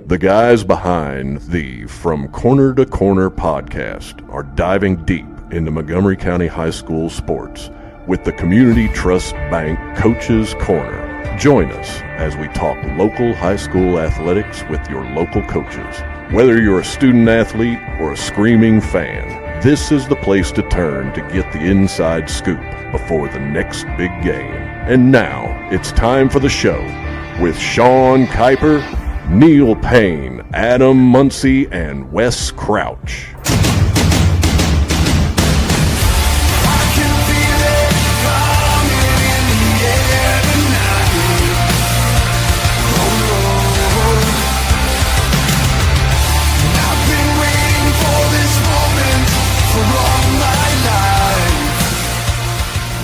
The guys behind the From Corner to Corner podcast are diving deep into Montgomery County High School sports with the Community Trust Bank Coaches Corner. Join us as we talk local high school athletics with your local coaches. Whether you're a student athlete or a screaming fan, this is the place to turn to get the inside scoop before the next big game. And now it's time for the show with Sean Kiper, Neil Payne, Adam Muncy, and Wes Crouch.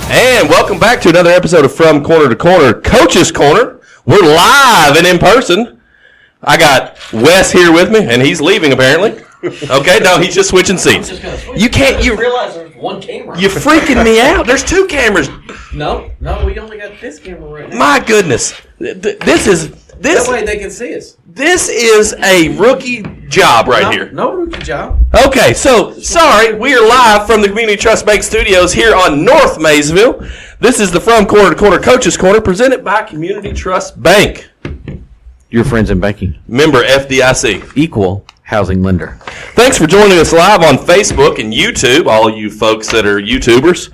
And welcome back to another episode of From Corner to Corner, Coach's Corner. We're live and in person. I got Wes here with me, and he's leaving apparently. Okay, no, he's just switching seats. You can't. You realize there's one camera. You're freaking me out. There's two cameras. No, we only got this camera right now. My goodness, this is. That way they can see us. This is a rookie job right here. No rookie job. Okay, so, sorry, we are live from the Community Trust Bank Studios here on North Maysville. This is the From Corner to Corner Coaches Corner presented by Community Trust Bank. Your friends in banking. Member FDIC. Equal housing lender. Thanks for joining us live on Facebook and YouTube, all you folks that are YouTubers.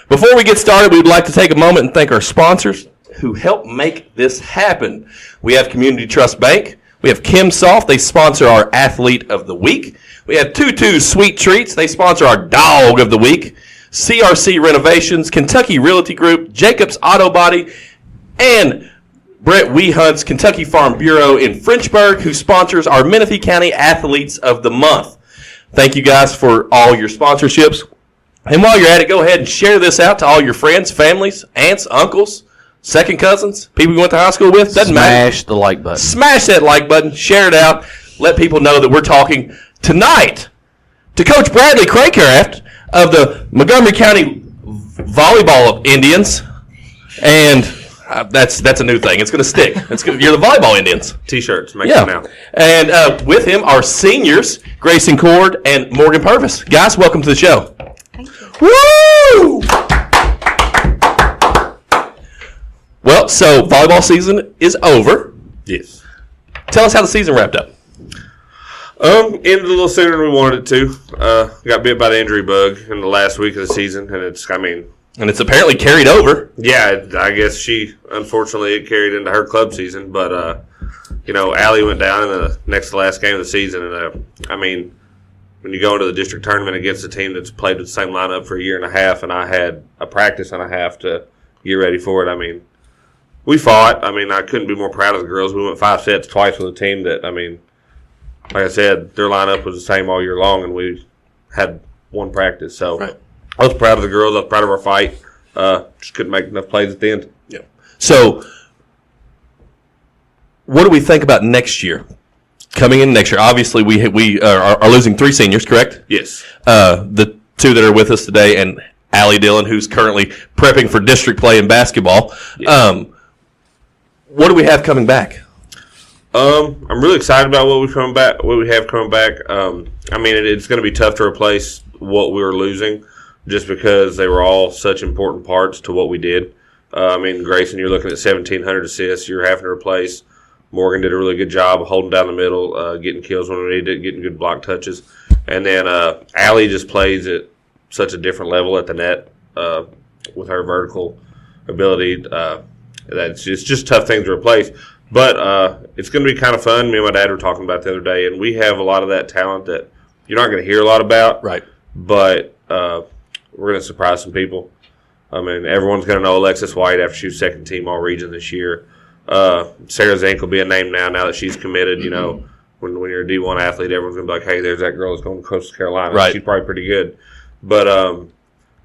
Before we get started, we'd like to take a moment and thank our sponsors who help make this happen. We have Community Trust Bank. We have Kim Soft. They sponsor our Athlete of the Week. We have Tutu Sweet Treats. They sponsor our Dog of the Week. CRC Renovations, Kentucky Realty Group, Jacobs Auto Body, and Brett Wehunt's Kentucky Farm Bureau in Frenchburg, who sponsors our Menifee County Athletes of the Month. Thank you guys for all your sponsorships. And while you're at it, go ahead and share this out to all your friends, families, aunts, uncles, second cousins, people you went to high school with. Doesn't matter. Smash the like button. Smash that like button. Share it out. Let people know that we're talking tonight to Coach Bradley Craycraft of the Montgomery County Volleyball Indians. And that's a new thing. It's going to stick. You're the Volleyball Indians. T-shirts. Make them now. And with him are seniors, Gracen and Morgan Purvis. Guys, welcome to the show. Thank you. Woo! Well, so volleyball season is over. Yes. Tell us how the season wrapped up. Ended a little sooner than we wanted it to. Got bit by the injury bug in the last week of the season, and it's apparently carried over. Yeah, I guess unfortunately, it carried into her club season. But, Allie went down in the next to last game of the season. And, when you go into the district tournament against a team that's played with the same lineup for a year and a half, and I had a practice and a half to get ready for it, we fought. I couldn't be more proud of the girls. We went 5 sets twice with a team that, like I said, their lineup was the same all year long, and we had one practice. So right. I was proud of the girls. I was proud of our fight. Just couldn't make enough plays at the end. Yeah. So what do we think about next year? Coming in next year, obviously we are losing 3 seniors, correct? Yes. The 2 that are with us today, and Allie Dillon, who's currently prepping for district play in basketball. Yes. What do we have coming back? I'm really excited about what we have coming back. It's going to be tough to replace what we were losing, just because they were all such important parts to what we did. Gracen, you're looking at 1,700 assists. You're having to replace. Morgan did a really good job of holding down the middle, getting kills when we needed it, getting good block touches. And then Allie just plays at such a different level at the net with her vertical ability. It's just tough things to replace. But it's going to be kind of fun. Me and my dad were talking about it the other day, and we have a lot of that talent that you're not going to hear a lot about. Right. But we're going to surprise some people. Everyone's going to know Alexis White after she was second team all-region this year. Sarah Zink will be a name now that she's committed. When you're a D1 athlete, everyone's going to be like, hey, there's that girl that's going to Coastal Carolina. Right. She's probably pretty good. But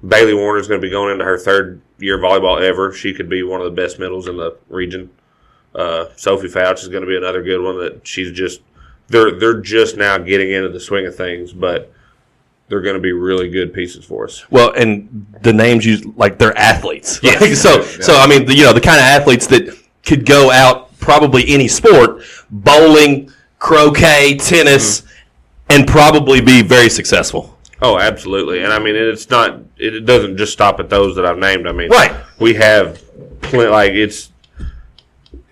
Bailey Warner's going to be going into her 3rd year of volleyball ever. She could be one of the best middles in the region. Sophie Fouch is going to be another good one that she's just they're just now getting into the swing of things, but they're going to be really good pieces for us. Well, and the names they're athletes. Yeah. So the kind of athletes that could go out probably any sport, bowling, croquet, tennis, and probably be very successful. Oh, absolutely. And I mean, it's not. It doesn't just stop at those that I've named. I mean, Right. We have plenty. Like it's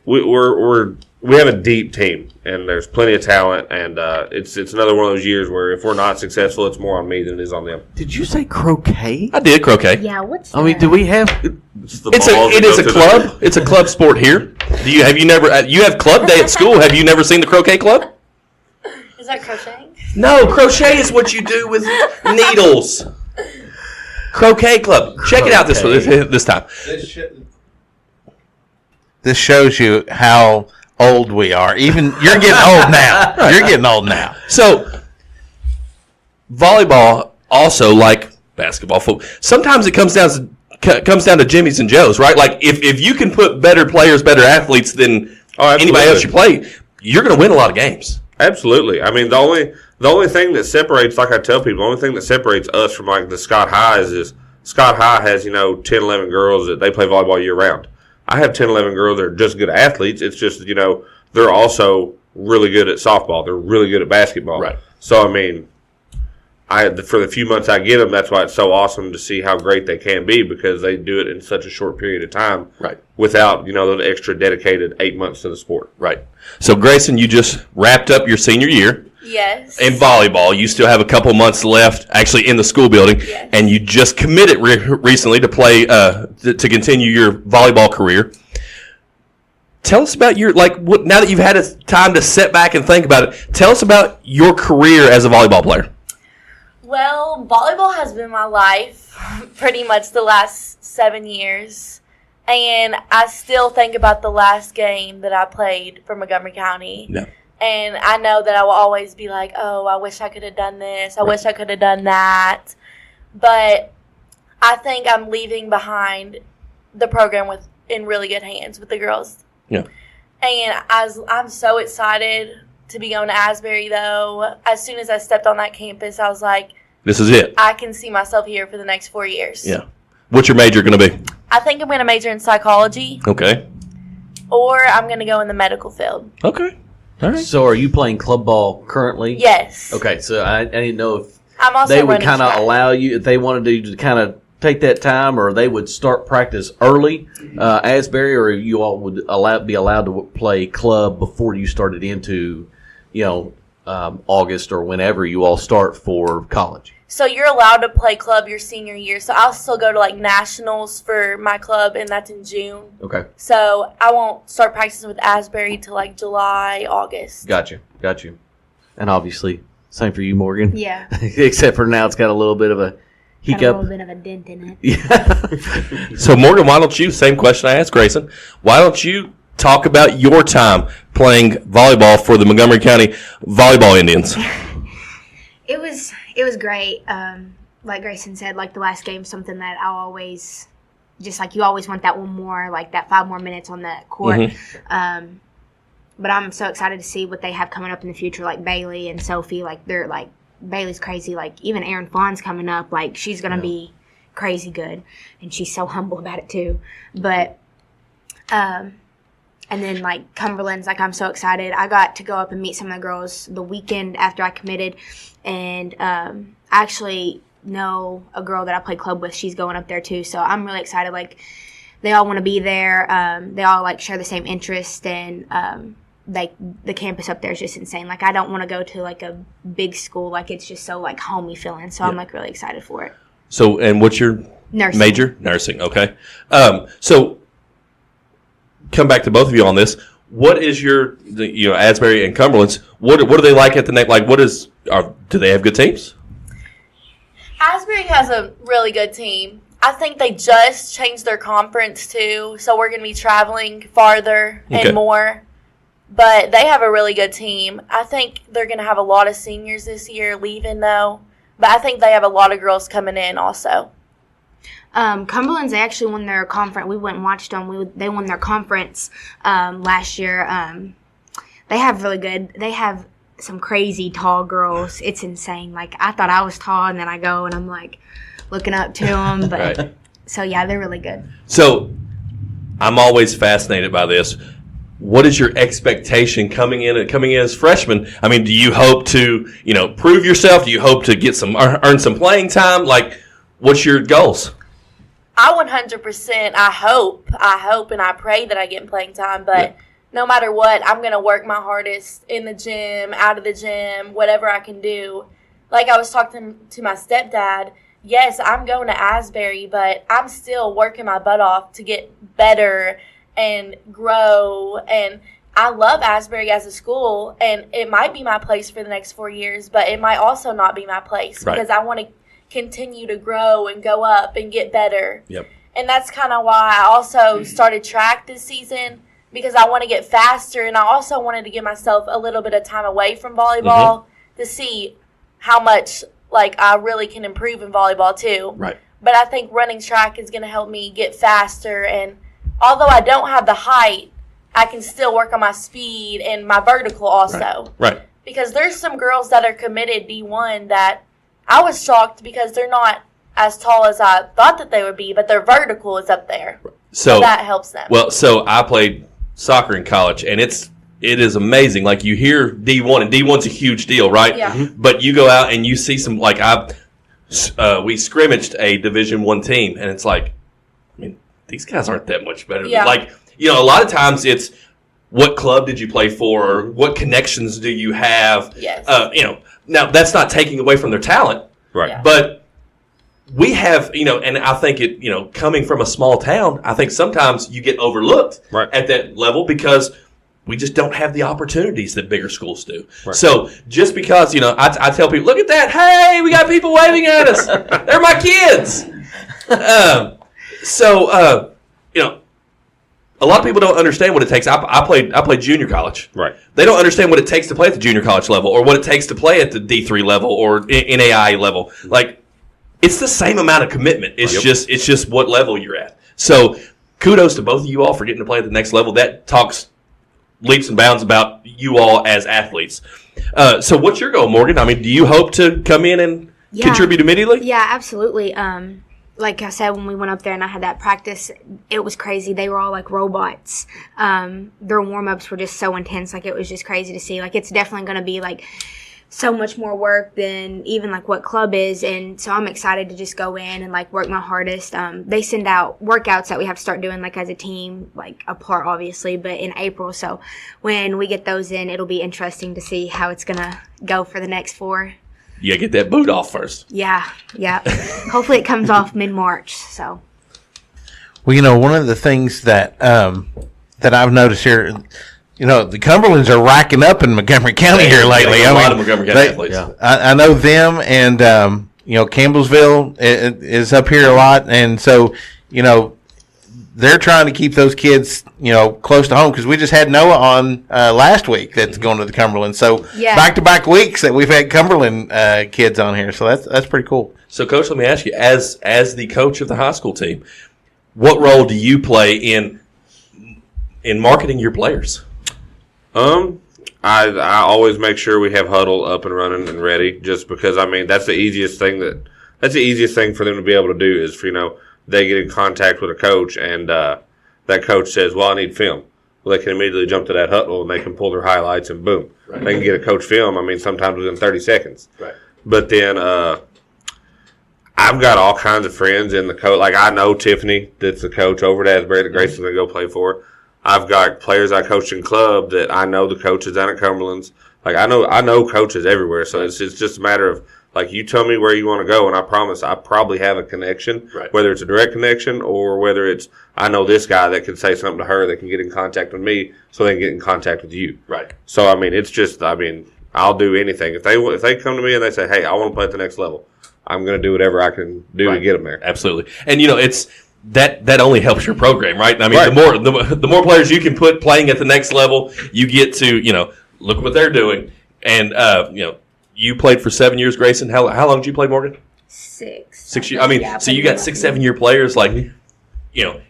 we have a deep team, and there's plenty of talent. And it's another one of those years where if we're not successful, it's more on me than it is on them. Did you say croquet? I did croquet. Yeah, what's I mean, that? do we have? It is a club. It's a club sport here. You have club day at school. Have you never seen the croquet club? Is that crocheting? No, crochet is what you do with needles. Croquet club. Check it out this time. This shows you how old we are. Even you're getting old now. You're getting old now. So, volleyball also like basketball, football. Sometimes it comes down to Jimmy's and Joe's, right? Like if you can put better players, better athletes than anybody else you play, you're going to win a lot of games. Absolutely. I mean, the only thing that separates, like I tell people, the only thing that separates us from like the Scott Highs is Scott High has 10, 11 girls that they play volleyball year round. I have 10, 11 girls that are just good athletes. It's just, they're also really good at softball. They're really good at basketball. Right. So, I mean, for the few months I get them, that's why it's so awesome to see how great they can be because they do it in such a short period of time. Right. Without, those extra dedicated 8 months to the sport. Right. So, Gracen, you just wrapped up your senior year. Yes. In volleyball, you still have a couple months left, actually in the school building, Yes. and you just committed recently to play to continue your volleyball career. Tell us about now that you've had a time to sit back and think about it. Tell us about your career as a volleyball player. Well, volleyball has been my life pretty much the last 7 years. And I still think about the last game that I played for Montgomery County. Yeah. And I know that I will always be like, oh, I wish I could have done this. I wish I could have done that. But I think I'm leaving behind the program in really good hands with the girls. Yeah. And I'm so excited to be going to Asbury, though. As soon as I stepped on that campus, I was like, this is it. I can see myself here for the next 4 years. Yeah. What's your major going to be? I think I'm going to major in psychology, Okay. or I'm going to go in the medical field. Okay. All right. So, are you playing club ball currently? Yes. Okay, so I didn't know if I'm also they would running kind of track. allow you, if they wanted you to kind of take that time, or they would start practice early, Asbury, or you all would be allowed to play club before you started into, August or whenever you all start for college. So you're allowed to play club your senior year. So I'll still go to nationals for my club, and that's in June. Okay, So I won't start practicing with Asbury till July, August. got you. And obviously, same for you, Morgan. Yeah. Except for now, it's got a little bit of a Got a hiccup. little bit of a dent in it. Yeah. So, Morgan, why don't you, same question I asked Gracen, why don't you talk about your time playing volleyball for the Montgomery County Volleyball Indians? It was great. Like Gracen said, the last game, something that I'll always, just you always want that one more, that 5 more minutes on the court. Mm-hmm. But I'm so excited to see what they have coming up in the future, like Bailey and Sophie. They're Bailey's crazy. Even Erin Fawn's coming up. She's gonna be crazy good, and she's so humble about it too. But and then Cumberland's I'm so excited. I got to go up and meet some of the girls the weekend after I committed, and I actually know a girl that I play club with. She's going up there too, so I'm really excited. They all want to be there. They all share the same interest, and the campus up there is just insane. I don't want to go to a big school. It's just so homey feeling. So I'm really excited for it. So, and what's your Nursing. major? Nursing. Okay. So, come back to both of you on this. What is your, Asbury and Cumberland's? What are they like at the next? Do they have good teams? Asbury has a really good team. I think they just changed their conference too, so we're going to be traveling farther Okay. and more. But they have a really good team. I think they're going to have a lot of seniors this year leaving though. But I think they have a lot of girls coming in also. Cumberland's, they actually won their conference. We went and watched them. They won their conference last year. They have really good. They have some crazy tall girls. It's insane. I thought I was tall, and then I go and I'm looking up to them. But Right. so yeah, they're really good. So, I'm always fascinated by this. what is your expectation coming in as freshmen? I mean, do you hope to, prove yourself? Do you hope to get earn some playing time? Like, what's your goals? I 100%, I hope and I pray that I get playing time, but no matter what, I'm going to work my hardest in the gym, out of the gym, whatever I can do. Like I was talking to my stepdad, yes, I'm going to Asbury, but I'm still working my butt off to get better and grow. And I love Asbury as a school, and it might be my place for the next 4 years, but it might also not be my place because I want to continue to grow and go up and get better. Yep. And that's kind of why I also started track this season, because I want to get faster, and I also wanted to give myself a little bit of time away from volleyball to see how much I really can improve in volleyball too. Right. But I think running track is going to help me get faster, and although I don't have the height, I can still work on my speed and my vertical also. Right. Because there's some girls that are committed D1 that I was shocked because they're not as tall as I thought that they would be, but their vertical is up there. So that helps them. Well, so I played soccer in college, and it is amazing. Like, you hear D1, and D1's a huge deal, right? Yeah. But you go out and you see some, we scrimmaged a Division I team, and it's like, I mean, these guys aren't that much better. Yeah. A lot of times it's what club did you play for, or what connections do you have? Yes. Now that's not taking away from their talent, Right. Yeah. but we have, and I think coming from a small town, I think sometimes you get overlooked at that level because we just don't have the opportunities that bigger schools do. Right. So just because, I tell people, look at that. Hey, we got people waving at us. They're my kids. A lot of people don't understand what it takes. I played junior college. Right. They don't understand what it takes to play at the junior college level, or what it takes to play at the D3 level or NAI level. Like, it's the same amount of commitment. It's just what level you're at. So kudos to both of you all for getting to play at the next level. That talks leaps and bounds about you all as athletes. So what's your goal, Morgan? I mean, do you hope to come in and contribute immediately? Yeah, absolutely. Like I said, when we went up there and I had that practice, it was crazy. They were all like robots. Their warm-ups were just so intense. Like, it was just crazy to see. Like, it's definitely going to be like so much more work than even like what club is. And so I'm excited to just go in and like work my hardest. They send out workouts that we have to start doing like as a team, like apart obviously, but in April. So when we get those in, it'll be interesting to see how it's going to go for the next 4. You gotta get that boot off first. Yeah. Hopefully it comes off mid-March. So. Well, one of the things that I've noticed here, the Cumberlands are racking up in Montgomery County here lately. A lot of Montgomery County athletes. Yeah. I know them, and Campbellsville is up here a lot, and so they're trying to keep those kids, close to home, because we just had Noah on last week that's going to the Cumberland. So back-to-back weeks that we've had Cumberland kids on here. So that's pretty cool. So, Coach, let me ask you, as the coach of the high school team, what role do you play in marketing your players? I always make sure we have Huddle up and running and ready, just because, I mean, that's the easiest thing for them to be able to do is for, they get in contact with a coach, and that coach says, well, I need film. Well, they can immediately jump to that Huddle, and they can pull their highlights, and boom. Right. They can get a coach film, I mean, sometimes within 30 seconds. Right. But then I've got all kinds of friends in the coach. Like, I know Tiffany, that's the coach over at Asbury that Gracen's going to go play for. I've got players I coached in club that I know the coaches down at Cumberland's. Like, I know coaches everywhere, so it's just a matter of, like, you tell me where you want to go, and I promise I probably have a connection, whether it's a direct connection or whether it's I know this guy that can say something to her that can get in contact with me so they can get in contact with you. Right. So, I mean, it's just, I'll do anything. If they come to me and they say, hey, I want to play at the next level, I'm going to do whatever I can do to get them there. Absolutely. And, it's that only helps your program, right? I mean, the more players you can put playing at the next level, you get to, look what they're doing. And, you played for 7 years, Gracen. How long did you play, Morgan? 6. 6 years. I mean, so you got 6, 7 year players. Like,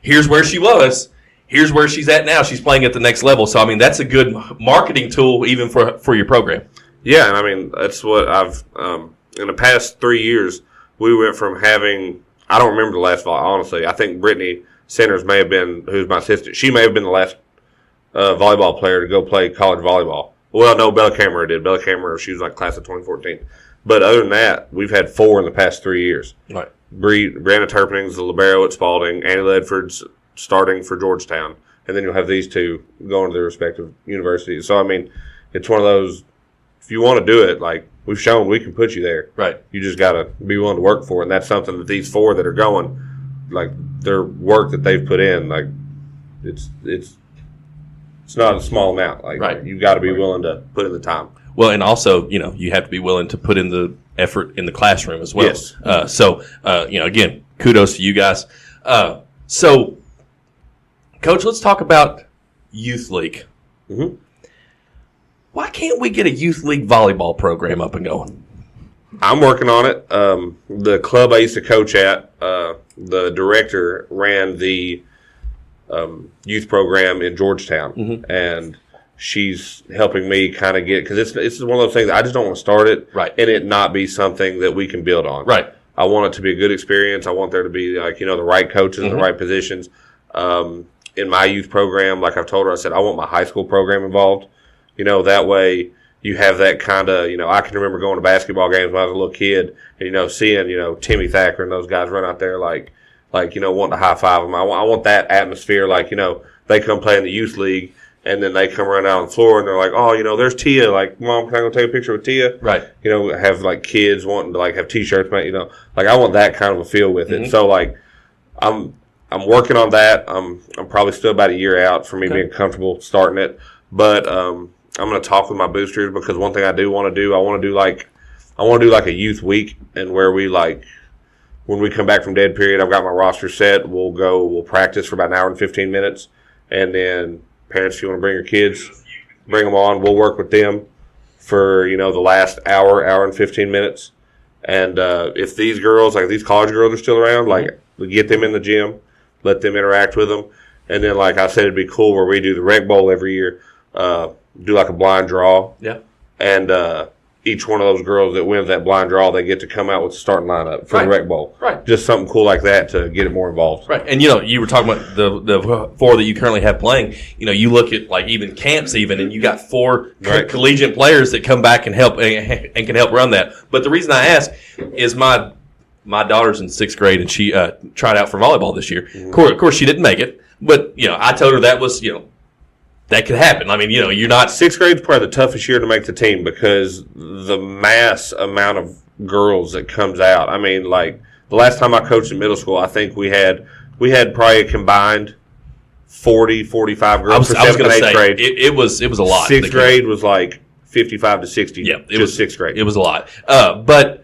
here's where she was. Here's where she's at now. She's playing at the next level. So I mean, that's a good marketing tool even for your program. Yeah, and I mean that's what I've in the past 3 years we went from having. I don't remember the last fall. Honestly, I think Brittany Centers may have been, who's my assistant. She may have been the last volleyball player to go play college volleyball. Well, no, Bella Camera did. Bella Camera, she was like class of 2014. But other than that, we've had 4 in the past 3 years. Right. Brianna Turpining's the libero at Spalding. Annie Ledford's starting for Georgetown. And then you'll have these two going to their respective universities. So, I mean, it's one of those, if you want to do it, like, we've shown we can put you there. Right. You just got to be willing to work for it. And that's something that these 4 that are going, like, their work that they've put in, like, it's not a small amount. Like, right. You've got to be willing to put in the time. Well, and also, you have to be willing to put in the effort in the classroom as well. Yes. So, again, kudos to you guys. So, Coach, let's talk about Youth League. Mm-hmm. Why can't we get a Youth League volleyball program up and going? I'm working on it. The club I used to coach at, the director ran the youth program in Georgetown, mm-hmm. and she's helping me kind of get, because it's one of those things I just don't want to start it right. and it not be something that we can build on. Right. I want it to be a good experience. I want there to be the right coaches mm-hmm. in the right positions. In my youth program, like I've told her, I said I want my high school program involved. That way you have that kind of, I can remember going to basketball games when I was a little kid and, seeing, Timmy Thacker and those guys run out there like wanting to high five them. I want that atmosphere, they come play in the youth league and then they come run out on the floor and they're like, oh, there's Tia. Like, Mom, can I go take a picture with Tia? Right. Have kids wanting to have T-shirts made, I want that kind of a feel with it. Mm-hmm. So I'm working on that. I'm probably still about a year out for me being comfortable starting it, but I'm going to talk with my boosters because one thing I do want to do, I want to do like a youth week, and where we when we come back from dead period, I've got my roster set. We'll practice for about an hour and 15 minutes, and then parents, if you want to bring your kids, bring them on. We'll work with them for the last hour and 15 minutes, and if these girls, these college girls, are still around, we get them in the gym. Let them interact with them. And then, like I said, it'd be cool where we do the Rec Bowl every year, do like a blind draw. Yeah. And each one of those girls that wins that blind draw, they get to come out with the starting lineup for the Rec Bowl. Right. Just something cool like that to get it more involved. Right. And, you were talking about the 4 that you currently have playing. You look at, even camps and you got 4 collegiate players that come back and help and can help run that. But the reason I ask is my daughter's in 6th grade, and she tried out for volleyball this year. Mm-hmm. Of course, she didn't make it, but I told her that was that could happen. I mean, you're not 6th grade's probably the toughest year to make the team because the mass amount of girls that comes out. I mean, the last time I coached in middle school, I think we had probably a combined 40, 45 girls for 7th and 8th grade. It was a lot. 6th grade was 55 to 60. Yeah, it was 6th grade. It was a lot, but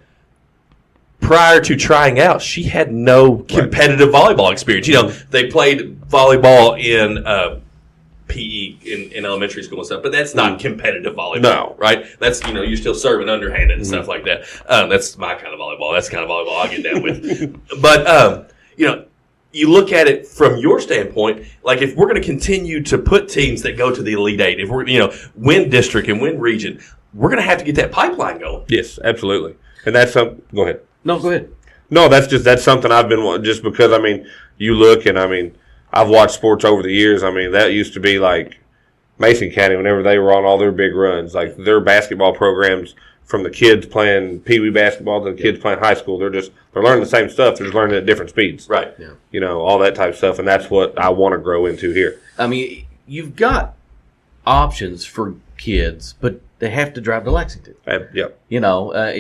prior to trying out, she had no competitive volleyball experience. They played volleyball in PE in elementary school and stuff, but that's not competitive volleyball. No. Right? That's, you're still serving underhanded and stuff like that. That's my kind of volleyball. That's the kind of volleyball I get down with. But, you look at it from your standpoint, if we're going to continue to put teams that go to the Elite Eight, if we're, win district and win region, we're going to have to get that pipeline going. Yes, absolutely. And that's something. Go ahead. No, go ahead. No, that's something I've been, just because, you look and, I've watched sports over the years. That used to be Mason County whenever they were on all their big runs. Their basketball programs, from the kids playing Pee Wee basketball to the kids playing high school, they're learning the same stuff. They're just learning at different speeds. Right. Yeah. All that type of stuff. And that's what I want to grow into here. You've got options for kids, but they have to drive to Lexington. Yep. I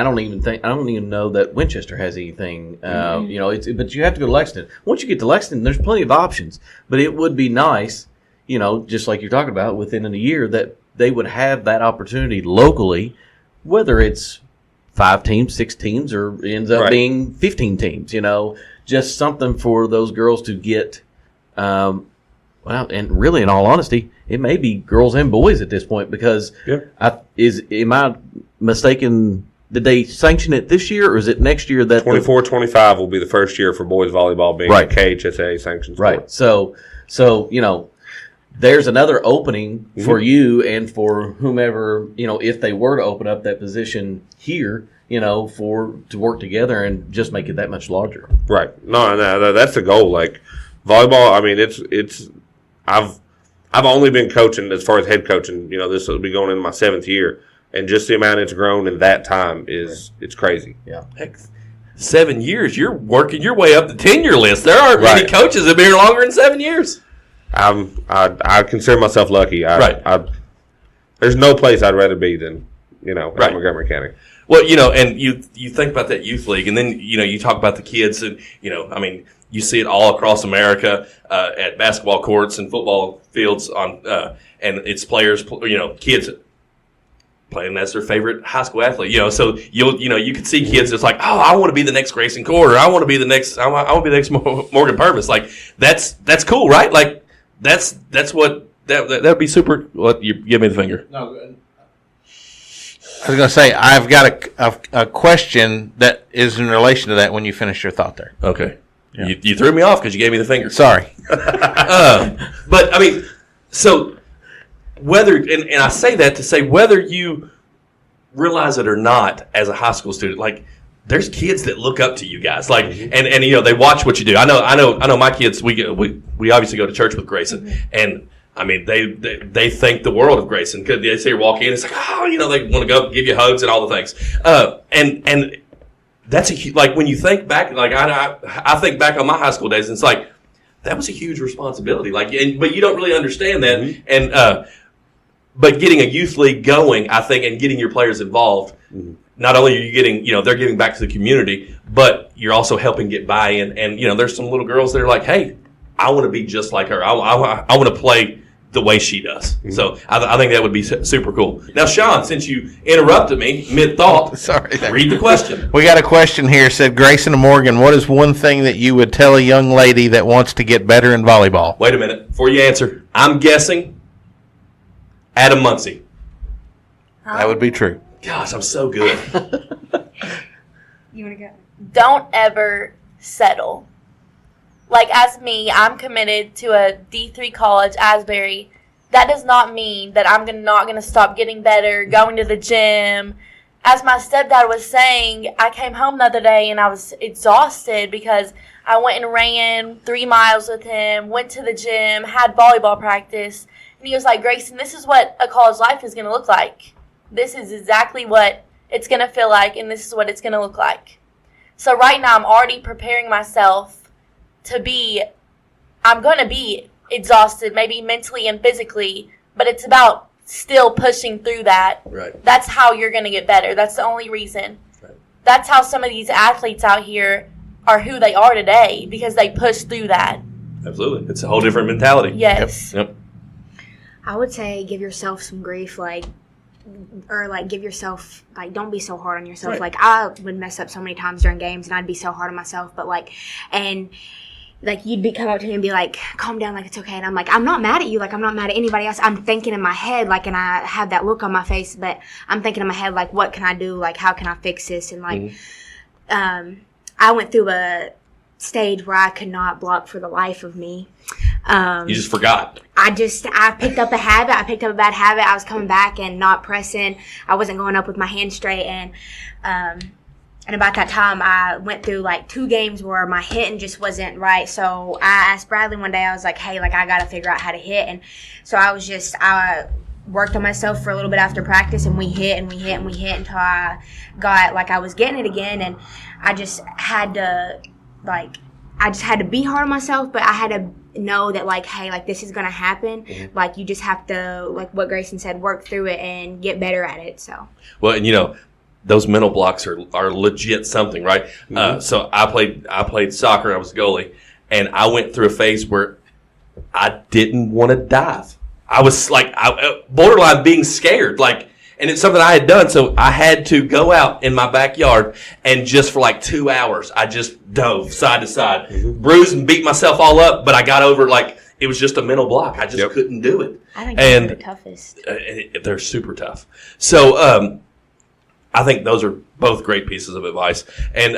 don't even know that Winchester has anything. But you have to go to Lexington. Once you get to Lexington, there's plenty of options. But it would be nice, just like you're talking about, within a year that they would have that opportunity locally, whether it's 5 teams, 6 teams, or ends up being 15 teams. Just something for those girls to get. And really, in all honesty, it may be girls and boys at this point because am I mistaken? Did they sanction it this year, or is it next year? That 24-25 will be the first year for boys volleyball being a KHSA sanctioned sport. Right. So there's another opening for you and for whomever if they were to open up that position here, to work together and just make it that much larger. Right. No, that's the goal. Volleyball. I've only been coaching as far as head coaching. This will be going into my 7th year, and just the amount it's grown in that time it's crazy. Yeah. Heck, 7 years, you're working your way up the tenure list. There aren't many Right. coaches that have been here longer than 7 years. I consider myself lucky. Right. There's no place I'd rather be than in Right. Montgomery County. Well, and you think about that youth league, and then you talk about the kids, and you see it all across America at basketball courts and football fields and it's players, kids playing as their favorite high school athlete. So you can see kids just like, oh, I want to be the next Gracen Corner. I want to be the next. I want to be the next Morgan Purvis. Like that's cool, right? Like that's what that would be super. What you give me the finger? No. I was going to say, I've got a question that is in relation to that when you finish your thought there. Okay. Yeah. You threw me off because you gave me the finger. Sorry. But, so whether, and I say that to say whether you realize it or not as a high school student, like, there's kids that look up to you guys, like, and they watch what you do. I know my kids, we obviously go to church with Gracen, and they think the world of Gracen because they see her walk in. It's like, they want to go up, give you hugs and all the things. And that's like when you think back, like I think back on my high school days, and it's like that was a huge responsibility. Like, but you don't really understand that. Mm-hmm. And but getting a youth league going, I think, and getting your players involved. Mm-hmm. Not only are you getting, they're giving back to the community, but you're also helping get buy-in. And there's some little girls that are like, hey, I want to be just like her. I want to play the way she does. Mm-hmm. So I think that would be super cool. Now, Sean, since you interrupted me mid-thought, sorry, read the question. We got a question here. Said, Gracen and Morgan, what is one thing that you would tell a young lady that wants to get better in volleyball? Wait a minute. Before you answer, I'm guessing Adam Muncy. That would be true. Gosh, I'm so good. You want to go? Don't ever settle. Like, as me, I'm committed to a D3 college, Asbury. That does not mean that I'm not going to stop getting better, going to the gym. As my stepdad was saying, I came home the other day and I was exhausted because I went and ran 3 miles with him, went to the gym, had volleyball practice. And he was like, Gracen, this is what a college life is going to look like. This is exactly what it's going to feel like, and this is what it's going to look like. So right now I'm already preparing myself I'm going to be exhausted, maybe mentally and physically, but it's about still pushing through that. Right. That's how you're going to get better. That's the only reason. Right. That's how some of these athletes out here are who they are today, because they push through that. Absolutely. It's a whole different mentality. Yes. Yep. I would say give yourself some grief, give yourself, don't be so hard on yourself. Right. Like, I would mess up so many times during games, and I'd be so hard on myself, but you'd come up to me and be like, calm down, like, it's okay. And I'm like, I'm not mad at you. Like, I'm not mad at anybody else. I'm thinking in my head, and I have that look on my face, but I'm thinking in my head, what can I do? Like, how can I fix this? And, I went through a stage where I could not block for the life of me. You just forgot. I picked up a habit. I picked up a bad habit. I was coming back and not pressing. I wasn't going up with my hand straight. And about that time, I went through 2 games where my hitting just wasn't right. So I asked Bradley one day, I was like, hey, I got to figure out how to hit. And so I worked on myself for a little bit after practice, and we hit until I got, I was getting it again. And I just had to, be hard on myself, but I had to know that, hey, this is going to happen. Mm-hmm. You just have to, what Gracen said, work through it and get better at it. So. Well, and those mental blocks are legit something, right? Mm-hmm. So I played soccer. I was a goalie, and I went through a phase where I didn't want to dive. I was borderline being scared, and it's something I had done. So I had to go out in my backyard, and just for 2 hours, I just dove side to side, bruised and beat myself all up. But I got over it was just a mental block. I just couldn't do it. I think they're the toughest. They're super tough. So I think those are both great pieces of advice. And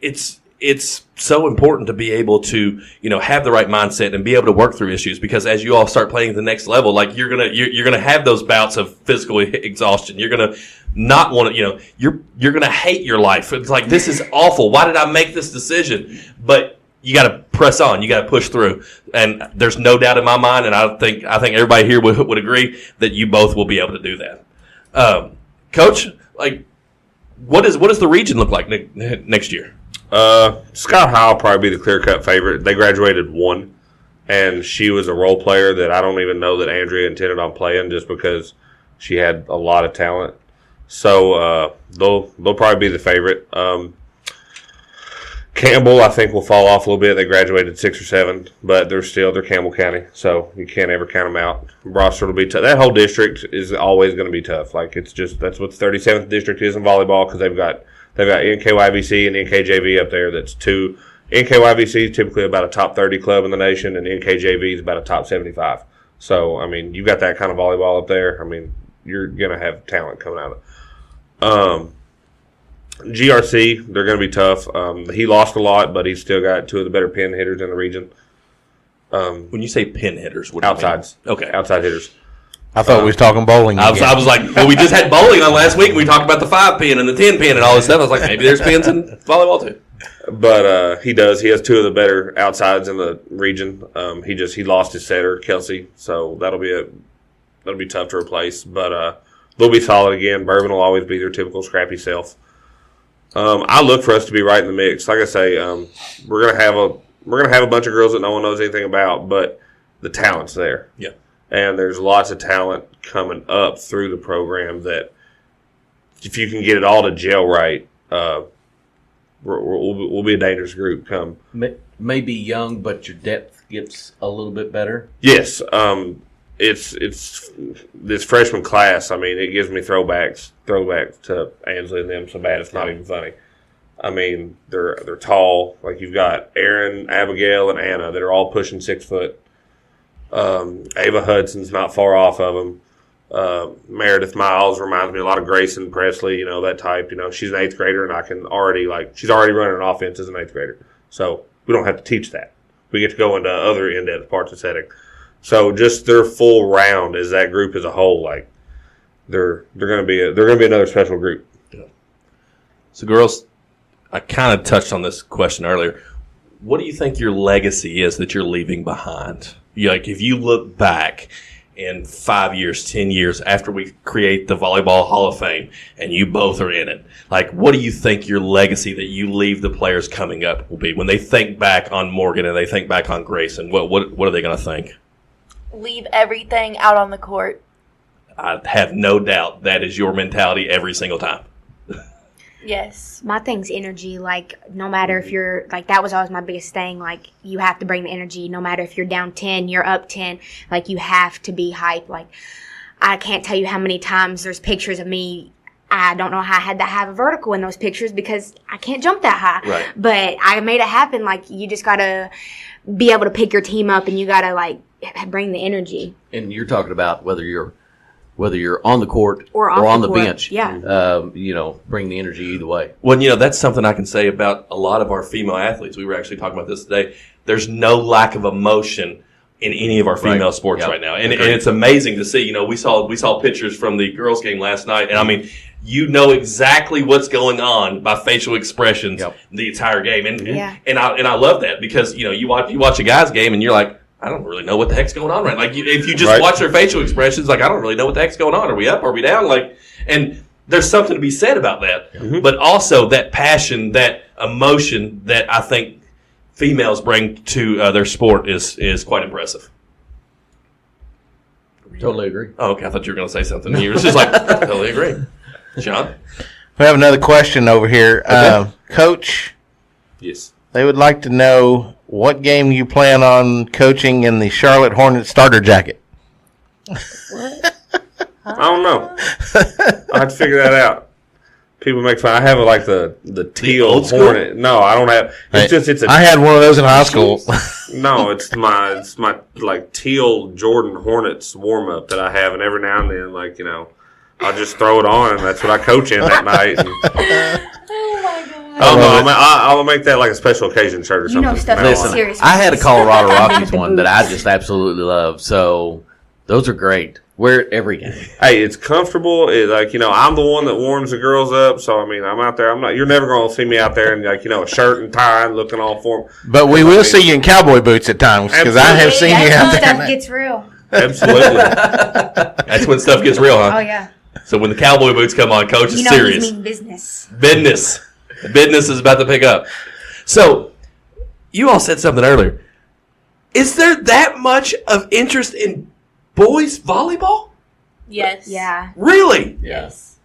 it's so important to be able to, have the right mindset and be able to work through issues, because as you all start playing at the next level, you're gonna have those bouts of physical exhaustion. You're gonna not want to, you're gonna hate your life. It's this is awful. Why did I make this decision? But you got to press on. You got to push through. And there's no doubt in my mind, and I think everybody here would agree that you both will be able to do that. Coach, like, what does the region look like next year? Scott High will probably be the clear-cut favorite. They graduated 1, and she was a role player that I don't even know that Andrea intended on playing just because she had a lot of talent. So they'll probably be the favorite. Campbell, I think, will fall off a little bit. They graduated 6 or 7, but they're Campbell County, so you can't ever count them out. Broster will be tough. That whole district is always going to be tough. Like, it's just that's what the 37th district is in volleyball because they've got NKYVC and NKJV up there. That's 2. NKYVC is typically about a top 30 club in the nation, and NKJV is about a top 75. So, I mean, you've got that kind of volleyball up there. I mean, you're going to have talent coming out of it. GRC, they're going to be tough. He lost a lot, but he's still got 2 of the better pin hitters in the region. When you say pin hitters, what do outsides. You mean? Okay. Outside hitters. I thought we was talking bowling. I was like, well, we just had bowling on last week, and we talked about the 5 pin and the 10 pin and all this stuff. I was like, maybe there's pins in volleyball too. But he does. He has 2 of the better outsides in the region. He lost his setter, Kelsey, so that'll be tough to replace. But they'll be solid again. Bourbon will always be their typical scrappy self. I look for us to be right in the mix. Like I say, we're gonna have a bunch of girls that no one knows anything about, but the talent's there. Yeah, and there's lots of talent coming up through the program that if you can get it all to gel right, we'll be a dangerous group. Come maybe young, but your depth gets a little bit better. Yes, it's this freshman class. I mean, it gives me throwback to Ansley and them so bad it's not even funny. I mean, they're tall. Like, you've got Aaron, Abigail, and Anna that are all pushing 6 foot. Ava Hudson's not far off of them. Meredith Miles reminds me a lot of Gracen Presley, that type. She's an 8th grader, and I can already she's already running an offense as an 8th grader. So we don't have to teach that. We get to go into other in-depth parts of setting. So just their full round as that group as a whole, like they're going to be another special group. Yeah. So, girls, I kind of touched on this question earlier. What do you think your legacy is that you're leaving behind? Like, if you look back in 5 years, 10 years after we create the Volleyball Hall of Fame and you both are in it, like, what do you think your legacy that you leave the players coming up will be when they think back on Morgan and they think back on Gracen? What are they going to think? Leave everything out on the court. I have no doubt that is your mentality every single time. Yes. My thing's energy. Like, no matter if you're, like, that was always my biggest thing. Like, you have to bring the energy. No matter if you're down 10, you're up 10. Like, you have to be hype. Like, I can't tell you how many times there's pictures of me. I don't know how I had to have a vertical in those pictures because I can't jump that high. Right. But I made it happen. Like, you just got to be able to pick your team up and you got to, like, bring the energy. And you're talking about whether you're on the court or off on the court. bench. Yeah. Bring the energy either way. Well, that's something I can say about a lot of our female athletes. We were actually talking about this today. There's no lack of emotion in any of our female sports right now. And it's amazing to see. We saw pictures from the girls' game last night, and I mean, exactly what's going on by facial expressions the entire game. And I love that because you watch a guy's game and you're like, I don't really know what the heck's going on right now. Like, if you just watch their facial expressions, like, I don't really know what the heck's going on. Are we up? Are we down? Like, and there's something to be said about that. Mm-hmm. But also that passion, that emotion that I think females bring to their sport is quite impressive. Totally agree. Oh, okay. I thought you were going to say something. You were just like, totally agree. Sean? We have another question over here. Okay. Coach, Yes. they would like to know what game you plan on coaching in the Charlotte Hornets starter jacket. What? I don't know. I have to figure that out. People make fun. I have like the teal old school? Hornet. No, I don't have. It's I had one of those in high school. No, it's my like teal Jordan Hornets warm up that I have, and every now and then, I'll just throw it on, and that's what I coach in that night. And, Oh my god. I'll make that like a special occasion shirt or something. Stuff from that's now on. serious. I had a Colorado Rockies one that I just absolutely love. So those are great. Wear it every game. Hey, it's comfortable. I'm the one that warms the girls up. So, I mean, I'm out there. You're never going to see me out there in, a shirt and tie and looking all formal. But we will see you in cowboy boots at times because I have seen you out there. Stuff gets real. Absolutely. That's when stuff gets real, huh? Oh, yeah. So when the cowboy boots come on, Coach, it's serious. You mean business. Business is about to pick up. So, you all said something earlier. Is there that much of interest in boys volleyball? Yes. Yeah. Really? Yes.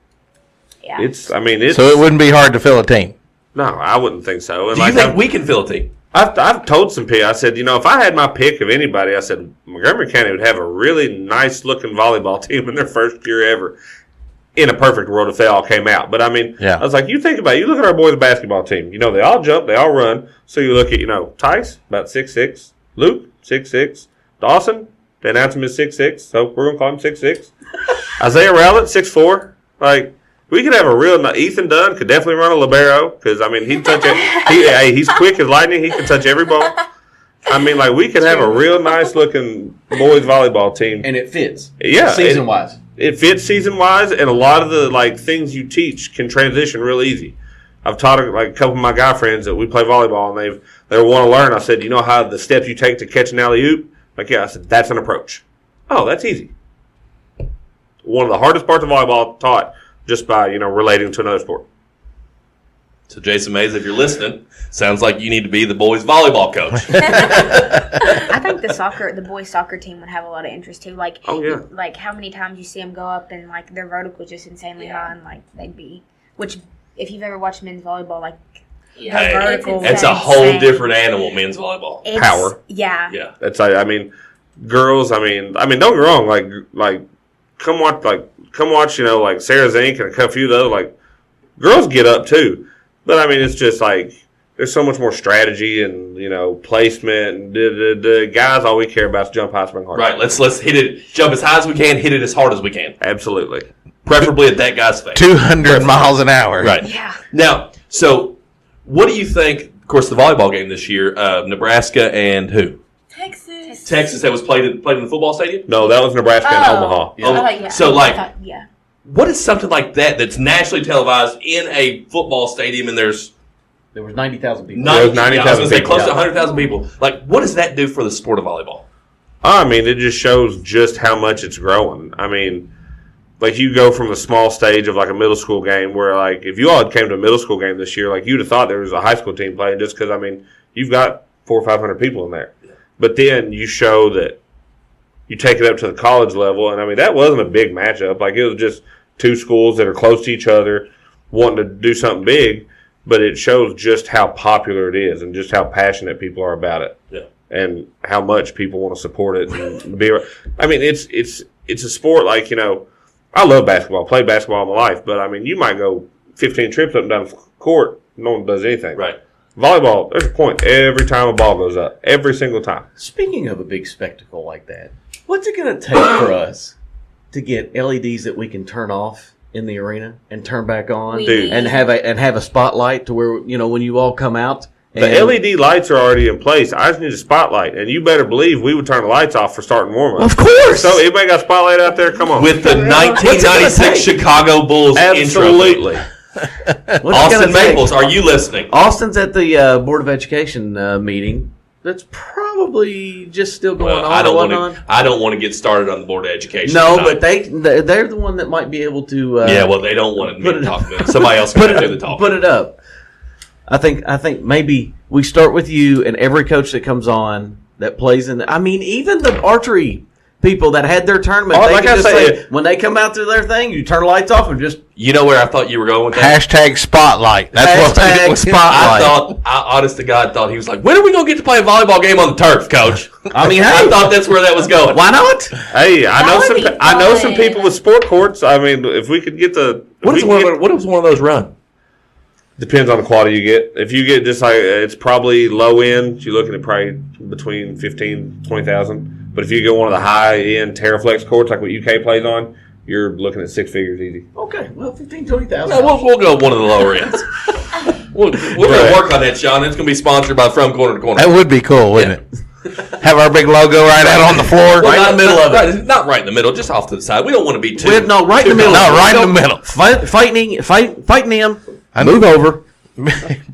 Yeah. So it wouldn't be hard to fill a team. No, I wouldn't think so. And Do you think we can fill a team? I've told some people, I said, if I had my pick of anybody, I said Montgomery County would have a really nice looking volleyball team in their first year ever. In a perfect world if they all came out. But I mean, I was like, you think about it. You look at our boys basketball team. They all jump, they all run. So you look at, Tice, about 6'6", Luke, 6'6", Dawson, they announced him as 6'6", so we're going to call him 6'6". Isaiah Rowlett, 6'4". Like, we could have a real Ethan Dunn could definitely run a libero because, I mean, he'd touch it. He's quick as lightning. He can touch every ball. I mean, like, we could have a real nice-looking boys volleyball team. And it fits. Yeah. Season-wise. It fits season-wise, and a lot of the, things you teach can transition real easy. I've taught, a couple of my guy friends that we play volleyball, and they want to learn. I said, you know how the steps you take to catch an alley-oop? Like, yeah. I said, that's an approach. Oh, that's easy. One of the hardest parts of volleyball taught just by, relating to another sport. So, Jason Mays, if you're listening, sounds like you need to be the boys volleyball coach. I think the boys soccer team would have a lot of interest too. Like, oh yeah, like how many times you see them go up and like their vertical just insanely high, and like they'd be. Which, if you've ever watched men's volleyball, like Hey, vertical, it's a whole different animal. Men's volleyball, power. Yeah, yeah. That's I mean, girls. I mean, don't get me wrong. Like, come watch. Like Sarah Zink and a few of those. Girls get up too. But, I mean, it's just there's so much more strategy and, placement. And guys, all we care about is jump high, spring hard. Right, let's hit it, jump as high as we can, hit it as hard as we can. Absolutely. Preferably at that guy's face. 200 miles an hour. Right. Yeah. Now, so what do you think, of course, the volleyball game this year, Nebraska and who? Texas that was played in the football stadium? No, that was Nebraska and Omaha. Yeah. So, what is something like that's nationally televised in a football stadium and there was 90,000 people. 90,000 people. Close to 100,000 people. What does that do for the sport of volleyball? I mean, it just shows just how much it's growing. I mean, you go from the small stage of a middle school game where if you all had came to a middle school game this year, you'd have thought there was a high school team playing just because, I mean, you've got 400 or 500 people in there. But then you show that you take it up to the college level, and I mean, that wasn't a big matchup. It was just two schools that are close to each other wanting to do something big, but it shows just how popular it is and just how passionate people are about it. Yeah. And how much people want to support it and be. I mean, it's a sport I love basketball, played basketball all my life, but I mean, you might go 15 trips up and down the court, no one does anything. Right. Volleyball, there's a point every time a ball goes up, every single time. Speaking of a big spectacle like that, what's it going to take for us to get LEDs that we can turn off in the arena and turn back on, Dude. and have a spotlight to where when you all come out? The LED lights are already in place. I just need a spotlight, and you better believe we would turn the lights off for starting warm-up. Of course. So anybody got a spotlight out there? Come on. With the 1996 Chicago Bulls Absolutely. intro. Austin Maples, are you listening? Austin's at the Board of Education meeting. That's probably just still going on. I don't want to get started on the Board of Education. No, tonight. but they're the one that might be able to. They don't want me to talk to them. Somebody else can do the talking. Put it up. I think maybe we start with you and every coach that comes on that plays in. Even the archery people that had their tournament. When they come out to their thing, you turn the lights off and just. You know where I thought you were going with that? Hashtag spotlight. That's what spotlight. I honest to God thought he was like, when are we going to get to play a volleyball game on the turf, Coach? I thought that's where that was going. Why not? Hey, I know some people with sport courts. I mean, if we could get the. What does one of those run? Depends on the quality you get. If you get just it's probably low end, you're looking at probably between 15,000 20,000. But if you go one of the high end Terraflex courts like what UK plays on, you're looking at six figures easy. Okay, well, 15,000 20,000. No, we'll go one of the lower ends. We're going to work on that, Sean. It's going to be sponsored by From Corner to Corner. That would be cool, wouldn't it? Have our big logo right out on the floor. Right in the middle of it. Not right in the middle, just off to the side. We don't want to be too. No, right in the middle. No, right in the middle. Fighting him. Move over. Be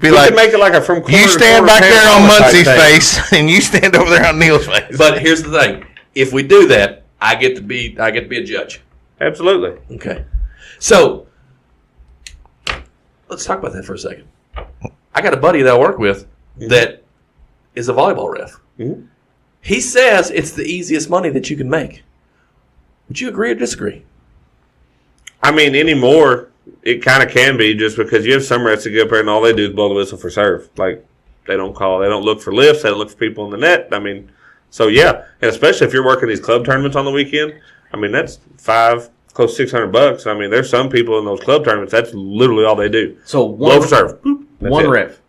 We like, can make it like a from corner you to stand corner back there on panorama type Muncy's thing. face, and you stand over there on Neil's face. But here's the thing: if we do that, I get to be a judge. Absolutely. Okay. So let's talk about that for a second. I got a buddy that I work with that is a volleyball ref. Mhm. He says it's the easiest money that you can make. Would you agree or disagree? I mean, anymore, it kind of can be just because you have some refs that get up there and all they do is blow the whistle for serve. Like, they don't look for lifts, they don't look for people in the net. I mean, so yeah. And especially if you're working these club tournaments on the weekend, I mean, that's close to $600. I mean, there's some people in those club tournaments, that's literally all they do. So Blow for serve. Boop. That's one it. ref.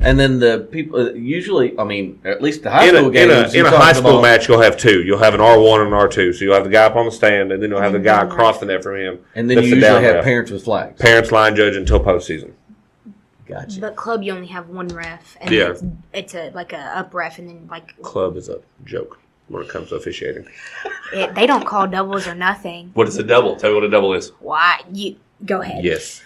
And then the people, usually, I mean, at least the high In school games. a you're high talking school about- match, you'll have two. You'll have an R1 and an R2. So you'll have the guy up on the stand, and then you'll have the guy across the net from him. And then That's you the usually down have ref. parents with flags. Parents line judge until postseason. Gotcha. But club, you only have one ref, and Yeah. it's a like a up ref, and then like Club is a joke when it comes to officiating. they don't call doubles or nothing. What is a double? Tell me what a double is. Why you go ahead? Yes.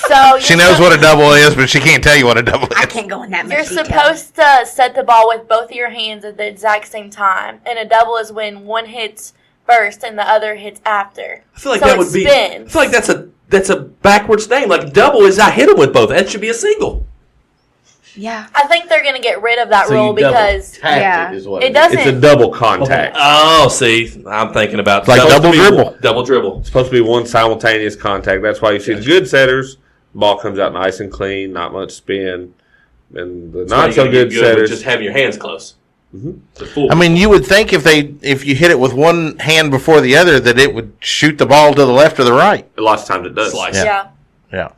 So She knows what a double is, but she can't tell you what a double is. I can't go in that much You're detail. supposed to set the ball with both of your hands at the exact same time, and a double is when one hits first and the other hits after. I feel like So that it would be. spins. I feel like that's a backwards name. Like double is I hit them with both. That should be a single. Yeah. I think they're going to get rid of that So rule you double because tapped Yeah. it is what it is. doesn't. It's a double contact. Oh, see, I'm thinking about like supposed double to be dribble. Double dribble. It's supposed to be one simultaneous contact. That's why you see the good setters, ball comes out nice and clean, not much spin. And the That's why not so you gotta good get with setters. just having your hands close. Mhm. It's a fool. I mean, you would think if you hit it with one hand before the other, that it would shoot the ball to the left or the right. Lots of times it does. Slice. yeah. Yeah.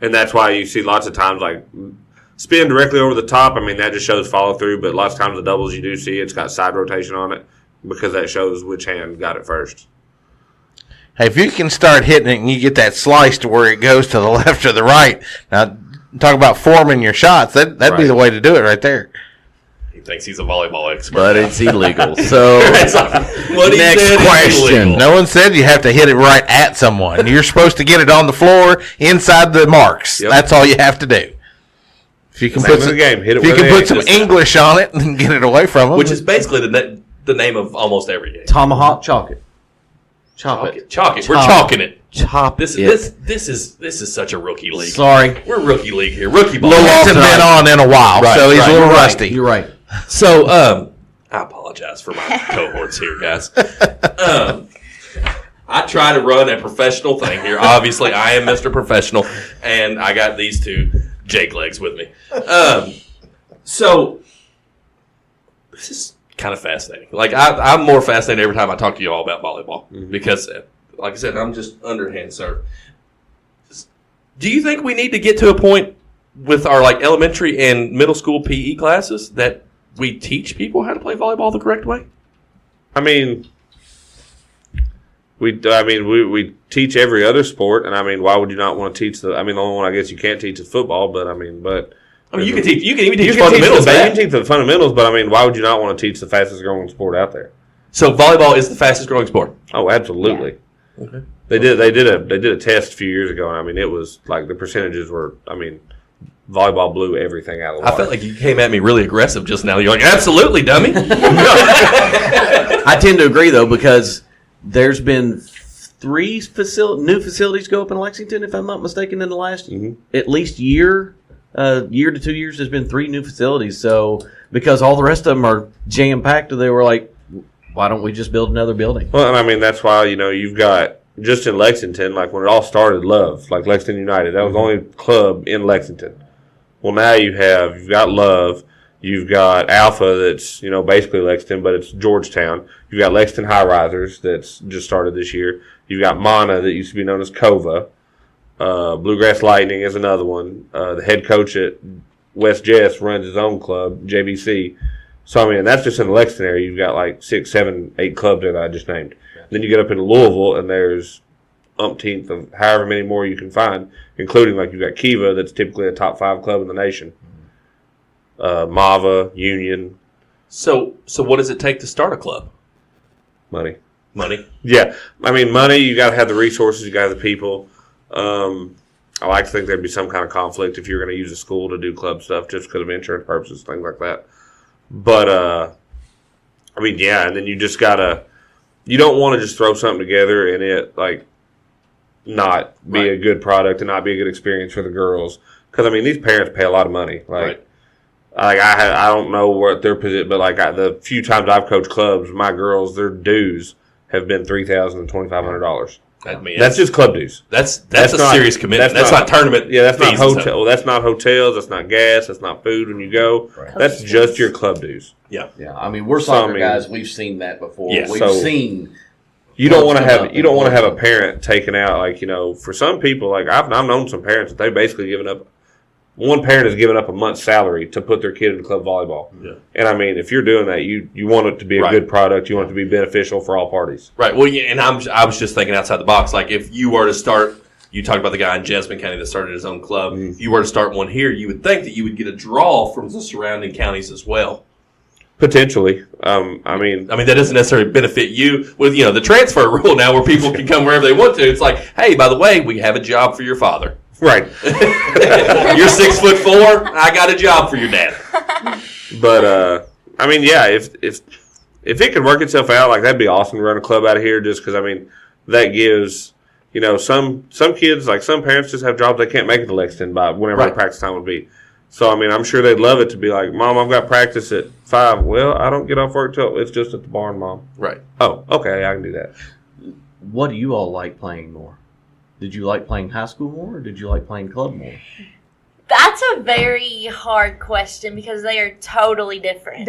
And that's why you see lots of times like spin directly over the top. I mean, that just shows follow through. But lots of times the doubles you do see, it's got side rotation on it because that shows which hand got it first. Hey, if you can start hitting it and you get that slice to where it goes to the left or the right, now talk about forming your shots. That'd be Right. the way to do it right there. He thinks he's a volleyball expert. But it's illegal. So What he Next said is question. illegal. No one said you have to hit it right at someone. You're supposed to get it on the floor inside the marks. Yep. That's all you have to do. If you can Same put as some the game. Hit it if you where can they put some exist. English on it and get it away from them, Which is basically the name of almost every game. tomahawk, chalk it. Chop it. Chalk it. We're Chop. chalking it. Chop This it. is such a rookie league. Sorry. We're rookie league here. Rookie ball. Lil hasn't tonight. been on in a while, Right, so he's right, a little you're right. rusty. You're right. So, I apologize for my cohorts here, guys. I try to run a professional thing here. Obviously, I am Mr. Professional, and I got these two Jake legs with me. So, this is kind of fascinating. Like, I'm more fascinated every time I talk to you all about volleyball because, like I said, I'm just underhand serve. Do you think we need to get to a point with our like elementary and middle school PE classes that we teach people how to play volleyball the correct way? I mean, we teach every other sport, and I mean, why would you not want to teach the? I mean, the only one I guess you can't teach is football, but I mean, You can teach. You can even teach you can fundamentals. teach the, of you that. can teach the fundamentals, but I mean, why would you not want to teach the fastest growing sport out there? So volleyball is the fastest growing sport. Oh, absolutely. Okay. They did a test a few years ago, and I mean, it was like the percentages were. I mean, volleyball blew everything out of the I water. felt like you came at me really aggressive just now. You're like, absolutely, dummy. I tend to agree though because there's been three new facilities go up in Lexington, if I'm not mistaken, in the last at least year to 2 years. There's been 3 new facilities. So because all the rest of them are jam packed, they were like, why don't we just build another building? Well, and I mean, that's why, you've got, just in Lexington, like when it all started, Love, like Lexington United, that was the only club in Lexington. Well, now you've got Love, you've got Alpha that's, basically Lexington, but it's Georgetown. You've got Lexington High Risers that's just started this year. You've got Mana that used to be known as Cova. Bluegrass Lightning is another one. The head coach at West Jess runs his own club, JVC. So, I mean, that's just in the Lexington area. You've got like 6, 7, 8 clubs there that I just named. Then you get up into Louisville, and there's umpteenth of however many more you can find, including like you've got Kiva, that's typically a top 5 club in the nation. Mava, Union, So what does it take to start a club? money. Money. Yeah, I mean, money. You got to have the resources. You got to have the people. I like to think there'd be some kind of conflict if you're going to use a school to do club stuff just because of insurance purposes, things like that. But I mean, yeah, and then you just gotta. You don't want to just throw something together and it like not be a good product and not be a good experience for the girls. Because I mean, these parents pay a lot of money. Like I don't know what their position, but like the few times I've coached clubs, my girls, their dues have been $3,000 and $2,500. That's just club dues. That's a not, serious commitment. That's not tournament. Yeah, that's not hotel. Well, that's not hotels. That's not gas. That's not food when you go. Right. That's just your club dues. Yeah. I mean, we're soccer guys. We've seen that before. Yeah. We've seen. You don't want to have a parent taking out like for some people like I've known some parents that they basically given up. One parent has given up a month's salary to put their kid in club volleyball. Yeah. And I mean, if you're doing that, you want it to be a good product. You want it to be beneficial for all parties. Right. Well, yeah, and I was just thinking outside the box. Like if you were to start, you talked about the guy in Jessamine County that started his own club. Mm-hmm. If you were to start one here, you would think that you would get a draw from the surrounding counties as well. Potentially. I mean, that doesn't necessarily benefit you with, the transfer rule now where people can come wherever they want to. It's like, hey, by the way, we have a job for your father. Right. You're 6'4". I got a job for your dad. But, I mean, yeah, if it could work itself out, like that'd be awesome to run a club out of here just because, I mean, that gives, some kids, like some parents just have jobs they can't make it to Lexington by whenever their practice time would be. So, I mean, I'm sure they'd love it to be like, Mom, I've got practice at 5. Well, I don't get off work till it's just at the barn, Mom. Right. Oh, okay, I can do that. What do you all like playing more? Did you like playing high school more, or did you like playing club more? That's a very hard question because they are totally different.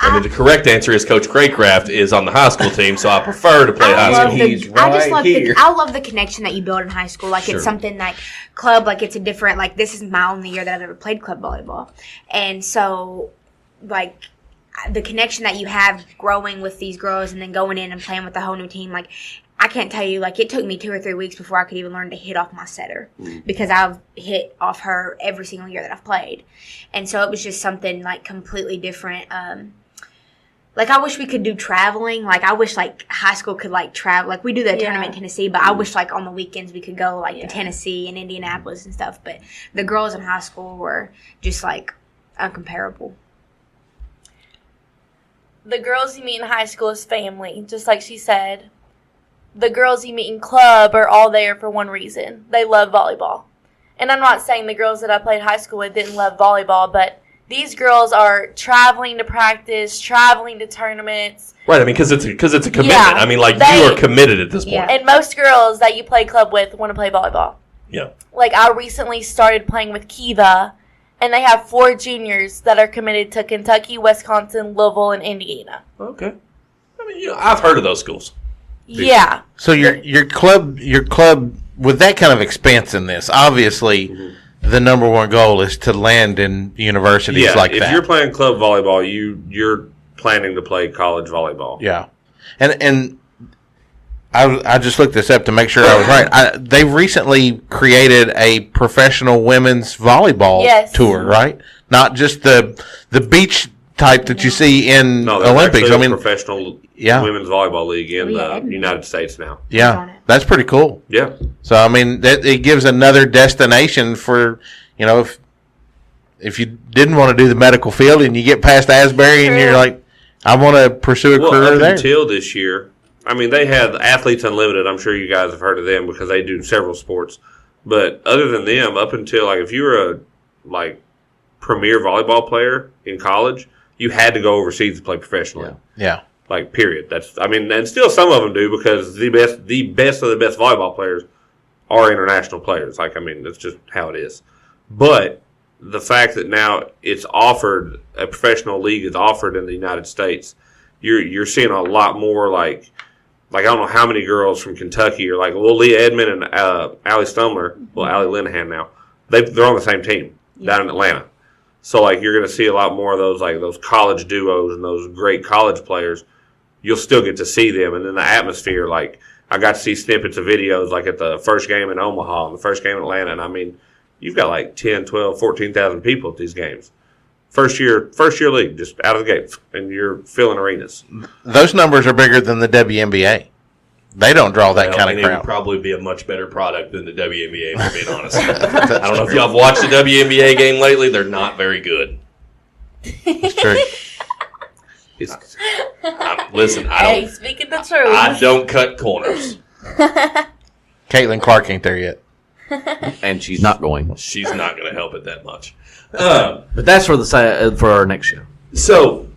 I mean, the correct answer is Coach Craycraft is on the high school team, so I prefer to play high school. I love the connection that you build in high school. Like it's something like club, like it's a different. Like this is my only year that I've ever played club volleyball, and so like the connection that you have growing with these girls and then going in and playing with a whole new team, like. I can't tell you, like, it took me 2 or 3 weeks before I could even learn to hit off my setter because I've hit off her every single year that I've played. And so it was just something, like, completely different. Like, I wish we could do traveling. Like, I wish, like, high school could, like, travel. Like, we do that tournament in Tennessee, but I wish, like, on the weekends we could go, like, to Tennessee and Indianapolis and stuff. But the girls in high school were just, like, uncomparable. The girls you meet in high school is family, just like she said. The girls you meet in club are all there for one reason. They love volleyball. And I'm not saying the girls that I played high school with didn't love volleyball, but these girls are traveling to practice, traveling to tournaments. Right, I mean, because it's a commitment. Yeah, I mean, like, you are committed at this point. Yeah. And most girls that you play club with want to play volleyball. Yeah. Like, I recently started playing with Kiva, and they have 4 juniors that are committed to Kentucky, Wisconsin, Louisville, and Indiana. Okay. I mean, I've heard of those schools. Yeah. So your club with that kind of expansiveness, obviously, the number one goal is to land in universities like that. If you're playing club volleyball, you're planning to play college volleyball. Yeah, and I just looked this up to make sure I was right. They recently created a professional women's volleyball tour, right? Not just the beach type that you see in Olympics. I mean, professional women's volleyball league in the United States now. Yeah, that's pretty cool. Yeah. So I mean, it gives another destination for if you didn't want to do the medical field and you get past Asbury and you're like, I want to pursue a career there. Until this year, I mean, they had Athletes Unlimited. I'm sure you guys have heard of them because they do several sports. But other than them, up until if you were a premier volleyball player in college, you had to go overseas to play professionally. Yeah. Period. And still some of them do because the best of the best volleyball players are international players. That's just how it is. But the fact that now it's offered, a professional league is offered in the United States, you're seeing a lot more I don't know how many girls from Kentucky are Leah Edmond and Allie Stumler, Allie Linehan now, they're on the same team down in Atlanta. So, you're going to see a lot more of those college duos and those great college players. You'll still get to see them. And then the atmosphere, I got to see snippets of videos, at the first game in Omaha and the first game in Atlanta. And, you've got 10, 12, 14,000 people at these games. First year league, just out of the gate, and you're filling arenas. Those numbers are bigger than the WNBA. They don't draw that kind of It crowd. would probably be a much better product than the WNBA, for being honest. I don't know if y'all have watched the WNBA game lately. They're not very good. It's true. Listen, Hey, speaking the truth. I don't cut corners. Caitlin Clark ain't there yet. And she's not going. She's not going to help it that much. But that's for our next show. So,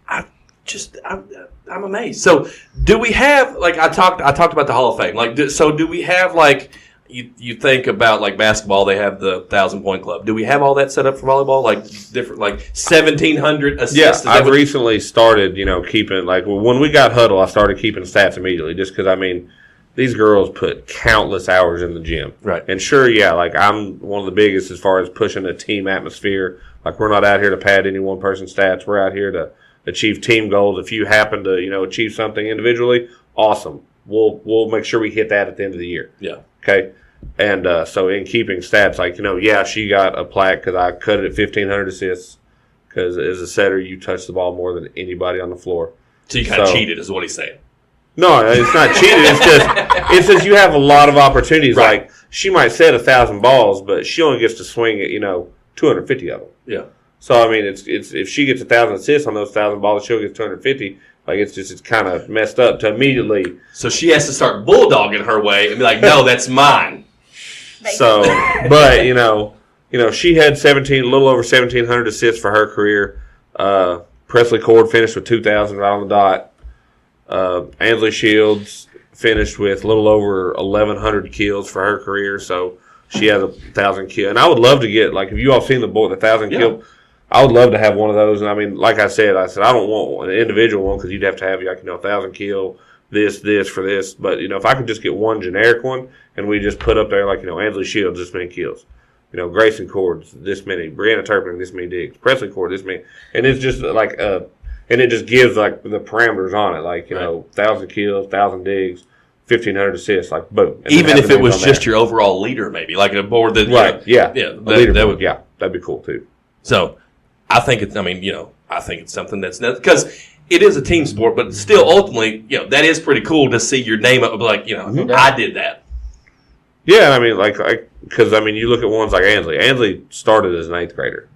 I'm amazed. So, do we have, like, I talked about the Hall of Fame. Like, do we have, like, you think about, like, basketball, they have the 1,000-point club. Do we have all that set up for volleyball? Like, different, like, 1,700 assists? Yeah, I've recently started, keeping, like, when we got Huddle, I started keeping stats immediately just because, I mean, these girls put countless hours in the gym. Right. And sure, yeah, like, I'm one of the biggest as far as pushing a team atmosphere. Like, we're not out here to pad any one person's stats. We're out here to achieve team goals. If you happen to, achieve something individually, awesome. We'll make sure we hit that at the end of the year. Yeah. Okay. And so in keeping stats, like, yeah, she got a plaque because I cut it at 1,500 assists because as a setter, you touch the ball more than anybody on the floor. So you kind of cheated is what he's saying. No, it's not cheating. It's just you have a lot of opportunities. Right. Like, she might set 1,000 balls, but she only gets to swing at, 250 of them. Yeah. So, I mean, it's if she gets 1,000 assists on those 1,000 balls, she'll get 250. Like, it's kind of messed up to immediately. So she has to start bulldogging her way and be like, no, that's mine. So, but, she had a little over 1,700 assists for her career. Presley Cord finished with 2,000 right on the dot. Ansley Shields finished with a little over 1,100 kills for her career. So she has 1,000 kills. And I would love to get, like, if you all seen the 1,000 kill, I would love to have one of those. And I mean, like I said, I don't want an individual one because you'd have to have, 1,000 kill, this for this. But, if I could just get one generic one and we just put up there, like, Ansley Shields, this many kills. Gracen Cords, this many. Brianna Turpin, this many digs. Presley Cord, this many. And it's just like, and it just gives, like, the parameters on it. Like, 1,000 kills, 1,000 digs, 1,500 assists, like, boom. And even if it was just your overall leader, maybe. Like a board that. Right, yeah. That would, yeah, that'd be cool, too. So, I think it's something that's, because it is a team sport, but still, ultimately, that is pretty cool to see your name up, like, I did that. Yeah, I mean, because, you look at ones like Ansley. Ansley started as an 8th grader.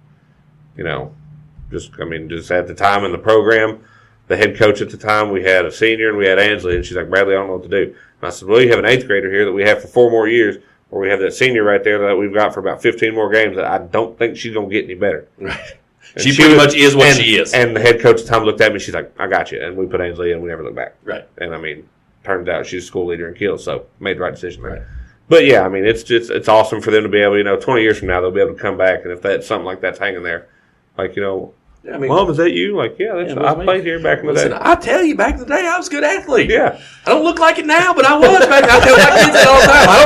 Just at the time in the program, the head coach at the time, we had a senior and we had Ansley, and she's like, Bradley, I don't know what to do. And I said, well, you have an 8th grader here that we have for 4 more years, or we have that senior right there that we've got for about 15 more games that I don't think she's going to get any better. Right. She pretty much is what she is. And the head coach at the time looked at me, she's like, I got you. And we put Ansley in, and we never looked back. Right. And, turned out she's a school leader in kills, so made the right decision there. Right. But, yeah, it's awesome for them to be able, 20 years from now, they'll be able to come back, and if that's something like that's hanging there, like, Mom, is that you? Like, yeah, I played here back in the day. I tell you, back in the day, I was a good athlete. Yeah. I don't look like it now, but I was back. I tell my kids that all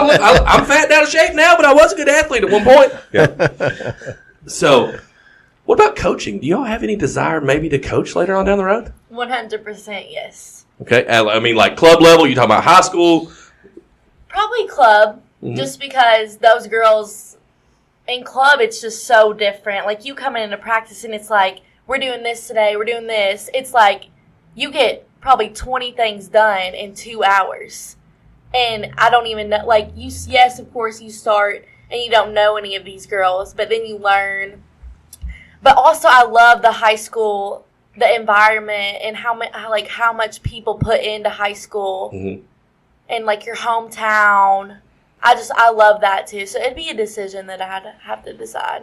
the time. I'm fat and out of shape now, but I was a good athlete at one point. Yeah. So, what about coaching? Do y'all have any desire maybe to coach later on down the road? 100% yes. Okay. Like club level, you talking about high school? Probably club, just because those girls in club, it's just so different. Like, you come into practice and it's like, we're doing this today, we're doing this. It's like you get probably 20 things done in 2 hours. And I don't even know, like, yes, of course, you start and you don't know any of these girls, but then you learn. But also, I love the high school, the environment, and how much people put into high school. Mm-hmm. And, like, your hometown. I love that, too. So it'd be a decision that I'd have to decide.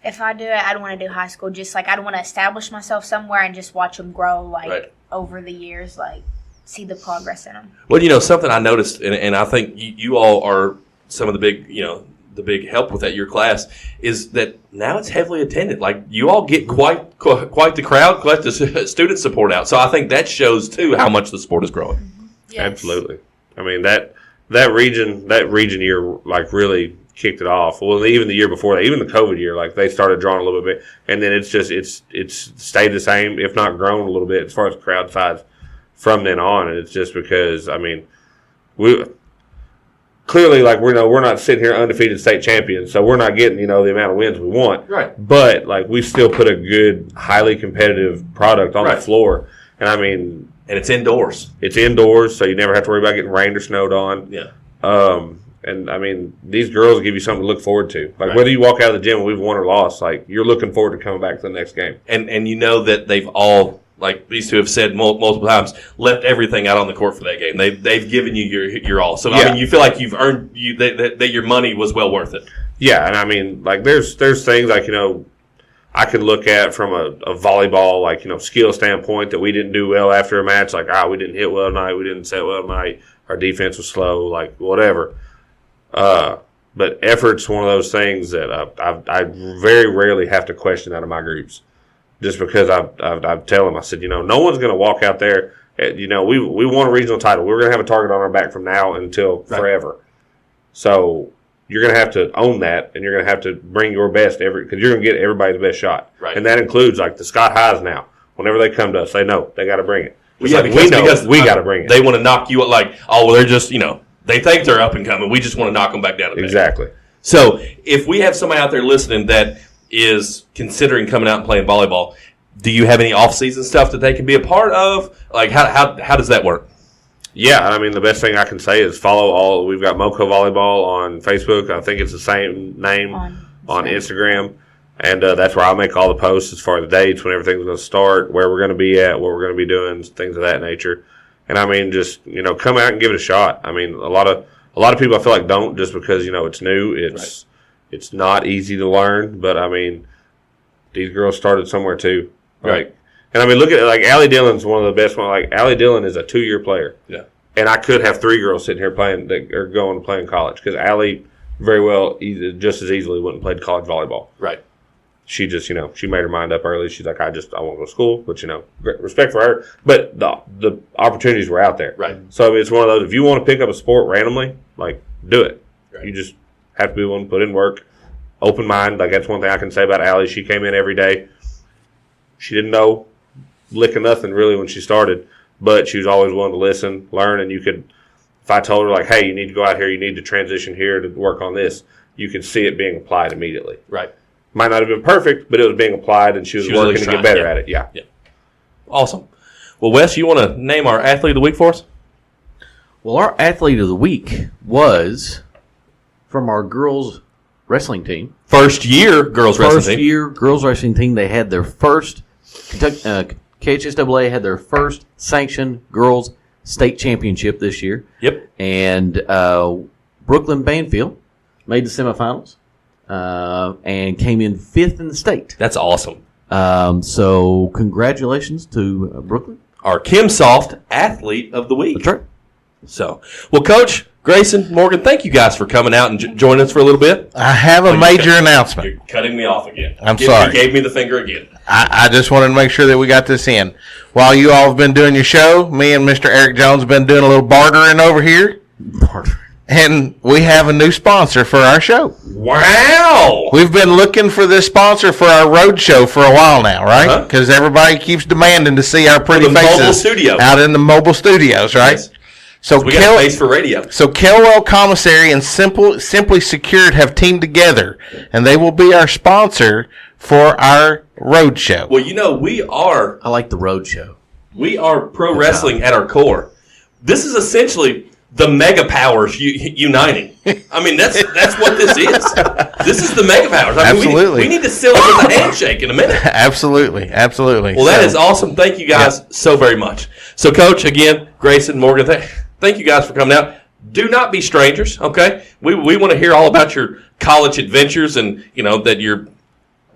If I do it, I'd want to do high school. Just, like, I'd want to establish myself somewhere and just watch them grow, like, over the years, like, see the progress in them. Well, something I noticed, and I think you all are some of the big, the big help with that, your class, is that now it's heavily attended. Like, you all get quite the crowd, quite the student support out. So I think that shows, too, how much the sport is growing. Mm-hmm. Yes. Absolutely. That region year, like, really kicked it off. Well, even the year before that, even the COVID year, like, they started drawing a little bit, and then it's stayed the same, if not grown a little bit as far as crowd size from then on. And it's just because, clearly, like we're not sitting here undefeated state champions, so we're not getting the amount of wins we want. Right. But like we still put a good, highly competitive product on the floor, and I mean, and it's indoors. It's indoors, so you never have to worry about getting rained or snowed on. Yeah. And I mean, these girls give you something to look forward to. Like whether you walk out of the gym and we've won or lost, like you're looking forward to coming back to the next game. And you know that they've all, like these two have said multiple times, left everything out on the court for that game. They've given you your all. So I mean, you feel like you've earned that your money was well worth it. Yeah, and I mean, like there's things like I could look at from a volleyball like skill standpoint that we didn't do well after a match. Like we didn't hit well tonight, we didn't set well tonight, our defense was slow, like whatever. But effort's one of those things that I very rarely have to question out of my groups, just because I tell them, I said, no one's going to walk out there. We won a regional title. We're going to have a target on our back from now until forever. So you're going to have to own that, and you're going to have to bring your best because you're going to get everybody's best shot. Right. And that includes like the Scott Highs now. Whenever they come to us, they know they got to bring it. Yeah, like because we got to bring it. They want to knock you up like, oh, well, they're just they think they're up and coming. We just want to knock them back down a bit. Exactly. So if we have somebody out there listening that is considering coming out and playing volleyball, do you have any off-season stuff that they can be a part of? Like, how does that work? Yeah, I mean, the best thing I can say is follow we've got MOCO Volleyball on Facebook. I think it's the same name on Instagram. And that's where I'll make all the posts as far as the dates, when everything's going to start, where we're going to be at, what we're going to be doing, things of that nature. And I mean, just come out and give it a shot. I mean, a lot of people I feel like don't, just because it's new. It's not easy to learn, but I mean, these girls started somewhere too. Right. And I mean, look at it. Like Allie Dillon's one of the best ones. Like Allie Dillon is a 2-year player. Yeah. And I could have 3 girls sitting here playing that are going to play in college, because Allie very well just as easily went and played college volleyball. Right. She just, she made her mind up early. She's like, I want to go to school, but great respect for her. But the opportunities were out there. Right. So I mean, it's one of those. If you want to pick up a sport randomly, like do it. Right. You just have to be willing to put in work, open mind. Like that's one thing I can say about Allie. She came in every day. She didn't know lick of nothing really when she started, but she was always willing to listen, learn, and if I told her like, hey, you need to go out here, you need to transition here to work on this, you could see it being applied immediately. Right. Might not have been perfect, but it was being applied, and she was working to get better at it. Yeah. Awesome. Well, Wes, you want to name our athlete of the week for us? Well, our athlete of the week was from our girls wrestling team. First year girls wrestling team. First year girls wrestling team. They had their first KHSAA had their first sanctioned girls state championship this year. Yep. And Brooklyn Banfield made the semifinals and came in 5th in the state. That's awesome. So congratulations to Brooklyn. Our KimSoft athlete of the week. That's right. So, well, Coach, Gracen, Morgan, thank you guys for coming out and joining us for a little bit. I have a major announcement. You're cutting me off again. I'm sorry. You gave me the finger again. I just wanted to make sure that we got this in. While you all have been doing your show, me and Mr. Eric Jones have been doing a little bartering over here. And we have a new sponsor for our show. Wow! We've been looking for this sponsor for our road show for a while now, right? Because everybody keeps demanding to see our pretty faces mobile studio. out in the mobile studios, right? Yes. So we got a face for radio. So Kelwell Commissary and Simply Secured have teamed together, and they will be our sponsor for our road show. Well, we are. I like the road show. We are pro wrestling at our core. This is essentially the mega powers uniting. I mean, that's what this is. This is the mega powers. I mean, Absolutely. We need to seal it with a handshake in a minute. Absolutely. Well, that is awesome. Thank you guys so very much. So, Coach, again, Gracen, Morgan, thank you guys for coming out. Do not be strangers, okay? We want to hear all about your college adventures and, that you're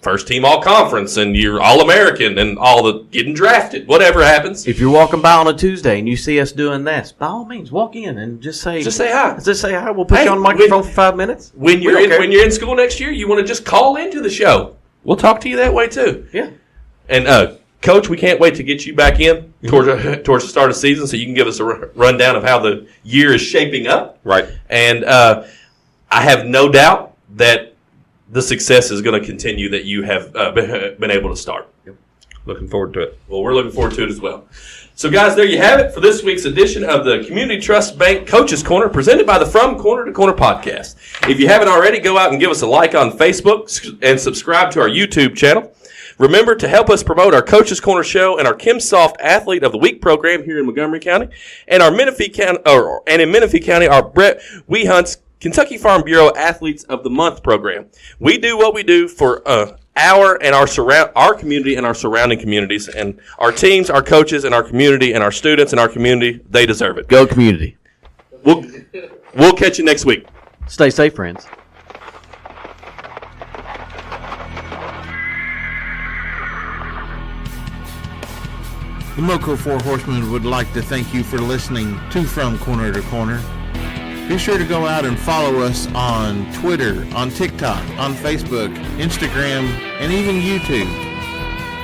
first team all-conference and you're all-American and all the getting drafted, whatever happens. If you're walking by on a Tuesday and you see us doing this, by all means, walk in and just say hi. Just say hi. We'll put you on the microphone for 5 minutes. When you're in school next year, you want to just call into the show. We'll talk to you that way, too. Yeah. And, Coach, we can't wait to get you back in towards the start of the season so you can give us a rundown of how the year is shaping up. Right. And I have no doubt that the success is going to continue that you have been able to start. Looking forward to it. Well, we're looking forward to it as well. So, guys, there you have it for this week's edition of the Community Trust Bank Coaches Corner, presented by the From Corner to Corner podcast. If you haven't already, go out and give us a like on Facebook and subscribe to our YouTube channel. Remember to help us promote our Coaches Corner show and our KimSoft Athlete of the Week program here in Montgomery County, and in Menifee County, our Brett Wehunt's Kentucky Farm Bureau Athletes of the Month program. We do what we do for our community and our surrounding communities, and our teams, our coaches, and our community, and our students and our community, they deserve it. Go community. We'll catch you next week. Stay safe, friends. The MOCO Four Horsemen would like to thank you for listening to From Corner to Corner. Be sure to go out and follow us on Twitter, on TikTok, on Facebook, Instagram, and even YouTube.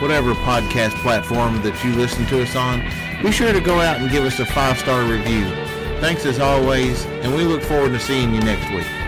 Whatever podcast platform that you listen to us on, be sure to go out and give us a 5-star review. Thanks as always, and we look forward to seeing you next week.